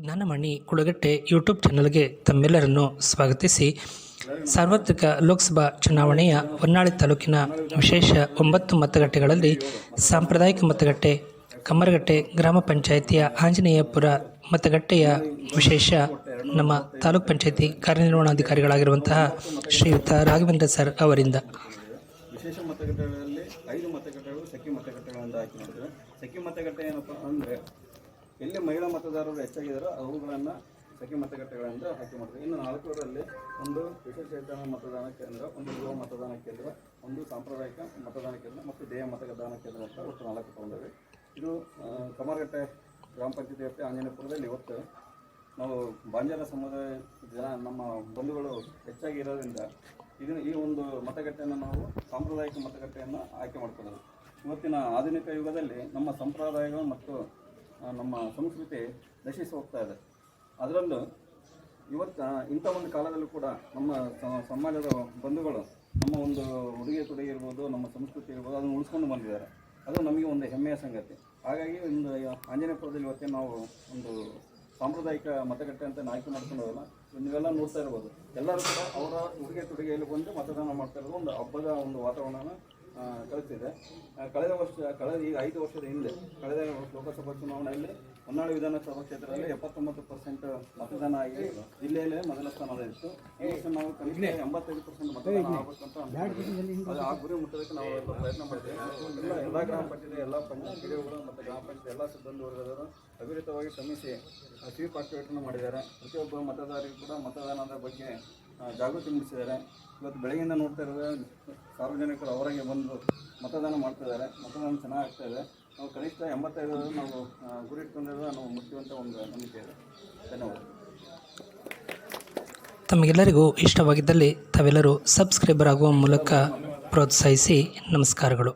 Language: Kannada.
ಜ್ಞಾನಮಣಿ ಕುಳಗಟ್ಟೆ ಯೂಟ್ಯೂಬ್ ಚಾನಲ್ಗೆ ತಮ್ಮೆಲ್ಲರನ್ನು ಸ್ವಾಗತಿಸಿ ಸಾರ್ವತ್ರಿಕ ಲೋಕಸಭಾ ಚುನಾವಣೆಯ ಹೊನ್ನಾಳಿ ತಾಲೂಕಿನ ವಿಶೇಷ 9 ಮತಗಟ್ಟೆಗಳಲ್ಲಿ ಸಾಂಪ್ರದಾಯಿಕ ಮತಗಟ್ಟೆ ಕಮ್ಮರಗಟ್ಟೆ ಗ್ರಾಮ ಪಂಚಾಯಿತಿಯ ಆಂಜನೇಯಪುರ ಮತಗಟ್ಟೆಯ ವಿಶೇಷ ನಮ್ಮ ತಾಲೂಕ್ ಪಂಚಾಯಿತಿ ಕಾರ್ಯನಿರ್ವಹಣಾಧಿಕಾರಿಗಳಾಗಿರುವಂತಹ ಶ್ರೀಯುತ ರಾಘವೇಂದ್ರ ಸರ್ ಅವರಿಂದ ವಿಶೇಷ ಮತಗಟ್ಟೆಗಳಲ್ಲಿ 5 ಮತಗಟ್ಟೆಗಳು ಸಖಿ ಮತಗಟ್ಟೆಗಳಿಂದ ಆಯ್ಕೆ ಮಾಡಿದ್ದೇವೆ. ಸಖಿ ಮತಗಟ್ಟೆ ಏನಪ್ಪ ಅಂದರೆ ಎಲ್ಲಿ ಮಹಿಳಾ ಮತದಾರರು ಹೆಚ್ಚಾಗಿದ್ದಾರೋ ಅವುಗಳನ್ನು ಸಖಿ ಮತಗಟ್ಟೆಗಳಿಂದ ಆಯ್ಕೆ ಮಾಡ್ತೀವಿ. ಇನ್ನು 4ರಲ್ಲಿ ಒಂದು ವಿಶೇಷ ಮತದಾನ ಕೇಂದ್ರ, ಒಂದು ಯುವ ಮತದಾನ ಕೇಂದ್ರ, ಒಂದು ಸಾಂಪ್ರದಾಯಿಕ ಮತದಾನ ಕೇಂದ್ರ ಮತ್ತು ದೇಹ ಮತದಾನ ಕೇಂದ್ರ ಅಂತ ಒಟ್ಟು 4 ತಗೊಂಡಿವೆ. ಇದು ಕಮರಗಟ್ಟೆ ಗ್ರಾಮ ಪಂಚಾಯತಿ ವ್ಯಾಪ್ತಿ ಆಂಜನೇಯಪುರದಲ್ಲಿ ಇವತ್ತು ನಾವು ಬಾಂಜಾರ ಸಮುದಾಯ ಜನ ನಮ್ಮ ಬಂಧುಗಳು ಹೆಚ್ಚಾಗಿ ಇರೋದ್ರಿಂದ ಈ ಒಂದು ಮತಗಟ್ಟೆಯನ್ನು ನಾವು ಸಾಂಪ್ರದಾಯಿಕ ಮತಗಟ್ಟೆಯನ್ನು ಆಯ್ಕೆ ಮಾಡ್ಕೊಳ್ಳೋದು. ಇವತ್ತಿನ ಆಧುನಿಕ ಯುಗದಲ್ಲಿ ನಮ್ಮ ಸಂಪ್ರದಾಯಗಳು ಮತ್ತು ನಮ್ಮ ಸಂಸ್ಕೃತಿ ನಶಿಸಿ ಹೋಗ್ತಾ ಇದೆ. ಅದರಲ್ಲೂ ಇಂಥ ಒಂದು ಕಾಲದಲ್ಲೂ ಕೂಡ ನಮ್ಮ ಸಮಾಜದ ಬಂಧುಗಳು ನಮ್ಮ ಒಂದು ಉಡುಗೆ ತೊಡುಗೆ ಇರ್ಬೋದು, ನಮ್ಮ ಸಂಸ್ಕೃತಿ ಇರ್ಬೋದು, ಅದನ್ನು ಉಳಿಸ್ಕೊಂಡು ಬಂದಿದ್ದಾರೆ. ಅದು ನಮಗೆ ಒಂದು ಹೆಮ್ಮೆಯ ಸಂಗತಿ. ಹಾಗಾಗಿ ಒಂದು ಆಂಜನೇಯಪುರದಲ್ಲಿ ಇವತ್ತೇ ನಾವು ಒಂದು ಸಾಂಪ್ರದಾಯಿಕ ಮತಗಟ್ಟೆ ಅಂತ ಆಯ್ಕೆ ಮಾಡ್ಕೊಂಡವಲ್ಲ, ನೀವೆಲ್ಲ ನೋಡ್ತಾ ಇರ್ಬೋದು. ಎಲ್ಲರೂ ಕೂಡ ಅವರ ಉಡುಗೆ ತೊಡುಗೆಯಲ್ಲಿ ಬಂದು ಮತದಾನ ಮಾಡ್ತಾ ಇರೋದು ಒಂದು ಹಬ್ಬದ ಒಂದು ವಾತಾವರಣನ ಕಲಿತಿದೆ. ಕಳೆದ ಈಗ 5 ವರ್ಷದ ಹಿಂದೆ ಕಳೆದ ಲೋಕಸಭಾ ಚುನಾವಣೆಯಲ್ಲಿ ಹೊನ್ನಾಳಿ ವಿಧಾನಸಭಾ ಕ್ಷೇತ್ರದಲ್ಲಿ 79% ಮತದಾನ ಆಗಿ ಜಿಲ್ಲೆಯಲ್ಲೇ ಮೊದಲ ಸ್ಥಾನದಲ್ಲಿತ್ತು. ಈ ವರ್ಷ ನಾವು ಕನಿಷ್ಠ 85% ಮತದಾನ ಆಗಬೇಕಂತ ಅದು ಆ ಗುರಿ ಮುಟ್ಟೋದಕ್ಕೆ ನಾವು ಪ್ರಯತ್ನ ಮಾಡ್ತೇವೆ. ಎಲ್ಲ ಗ್ರಾಮ ಪಂಚಾಯತಿ, ಎಲ್ಲ ಪಂಚಾಯತ್ ಮತ್ತು ಗ್ರಾಮ ಪಂಚಾಯತ್ ಎಲ್ಲ ಸಿಬ್ಬಂದಿ ವರ್ಗದವರು ಅವಿರತವಾಗಿ ಶ್ರಮಿಸಿ ಸ್ವೀಪ್ ಆಕ್ಟಿವೇಟನ್ನು ಮಾಡಿದ್ದಾರೆ. ಪ್ರತಿಯೊಬ್ಬ ಮತದಾರರಿಗೂ ಕೂಡ ಮತದಾನದ ಬಗ್ಗೆ ಜಾಗೃತಿ ಮೂಡಿಸಿದ್ದಾರೆ. ಇವತ್ತು ಬೆಳಗ್ಗೆಯಿಂದ ನೋಡ್ತಾ ಇರೋದು ಸಾರ್ವಜನಿಕರು ಅವರಿಗೆ ಬಂದು ಮತದಾನ ಮಾಡ್ತಿದ್ದಾರೆ. ಮತದಾನ ಚೆನ್ನಾಗಿ ಆಗ್ತಾಯಿದೆ. ನಾವು ಕನಿಷ್ಠ 85 ನಾವು ಗುರಿ ಇಟ್ಕೊಂಡಿರೋದು ನಾವು ಮುಖ್ಯವಂತ ಒಂದು ನಂಬಿಕೆ ಇದೆ. ಧನ್ಯವಾದ. ತಮಗೆಲ್ಲರಿಗೂ ಇಷ್ಟವಾಗಿದ್ದಲ್ಲಿ ತಾವೆಲ್ಲರೂ ಸಬ್ಸ್ಕ್ರೈಬರ್ ಆಗುವ ಮೂಲಕ ಪ್ರೋತ್ಸಾಹಿಸಿ. ನಮಸ್ಕಾರಗಳು.